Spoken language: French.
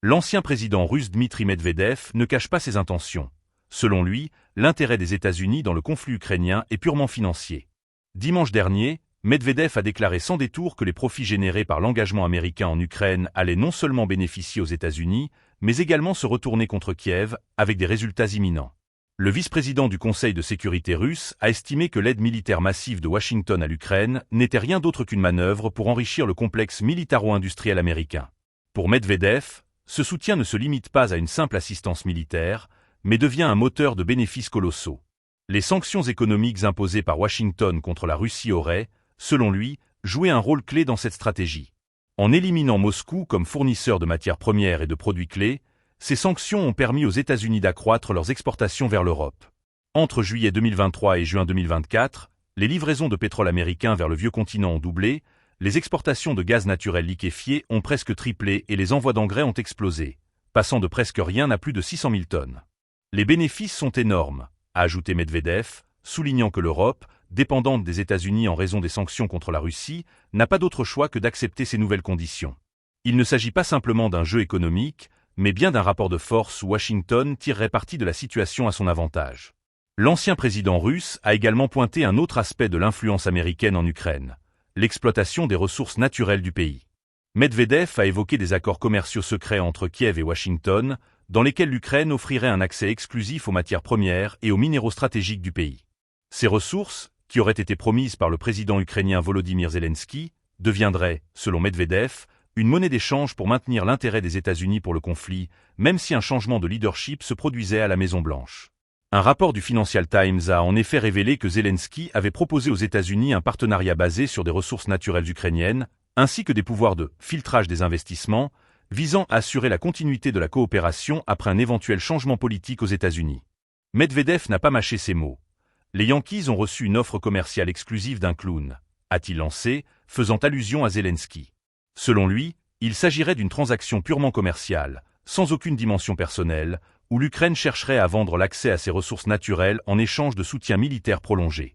L'ancien président russe Dmitri Medvedev ne cache pas ses intentions. Selon lui, l'intérêt des États-Unis dans le conflit ukrainien est purement financier. Dimanche dernier, Medvedev a déclaré sans détour que les profits générés par l'engagement américain en Ukraine allaient non seulement bénéficier aux États-Unis, mais également se retourner contre Kiev, avec des résultats imminents. Le vice-président du Conseil de sécurité russe a estimé que l'aide militaire massive de Washington à l'Ukraine n'était rien d'autre qu'une manœuvre pour enrichir le complexe militaro-industriel américain. Pour Medvedev, ce soutien ne se limite pas à une simple assistance militaire, mais devient un moteur de bénéfices colossaux. Les sanctions économiques imposées par Washington contre la Russie auraient, selon lui, joué un rôle clé dans cette stratégie. En éliminant Moscou comme fournisseur de matières premières et de produits clés, ces sanctions ont permis aux États-Unis d'accroître leurs exportations vers l'Europe. Entre juillet 2023 et juin 2024, les livraisons de pétrole américain vers le vieux continent ont doublé, les exportations de gaz naturel liquéfié ont presque triplé et les envois d'engrais ont explosé, passant de presque rien à plus de 600 000 tonnes. Les bénéfices sont énormes, a ajouté Medvedev, soulignant que l'Europe, dépendante des États-Unis en raison des sanctions contre la Russie, n'a pas d'autre choix que d'accepter ces nouvelles conditions. Il ne s'agit pas simplement d'un jeu économique, mais bien d'un rapport de force où Washington tirerait parti de la situation à son avantage. L'ancien président russe a également pointé un autre aspect de l'influence américaine en Ukraine, l'exploitation des ressources naturelles du pays. Medvedev a évoqué des accords commerciaux secrets entre Kiev et Washington, dans lesquels l'Ukraine offrirait un accès exclusif aux matières premières et aux minéraux stratégiques du pays. Ces ressources, qui auraient été promises par le président ukrainien Volodymyr Zelensky, deviendraient, selon Medvedev, une monnaie d'échange pour maintenir l'intérêt des États-Unis pour le conflit, même si un changement de leadership se produisait à la Maison-Blanche. Un rapport du Financial Times a en effet révélé que Zelensky avait proposé aux États-Unis un partenariat basé sur des ressources naturelles ukrainiennes, ainsi que des pouvoirs de filtrage des investissements, visant à assurer la continuité de la coopération après un éventuel changement politique aux États-Unis. Medvedev n'a pas mâché ses mots. Les Yankees ont reçu une offre commerciale exclusive d'un clown, a-t-il lancé, faisant allusion à Zelensky. Selon lui, il s'agirait d'une transaction purement commerciale, sans aucune dimension personnelle, où l'Ukraine chercherait à vendre l'accès à ses ressources naturelles en échange de soutien militaire prolongé.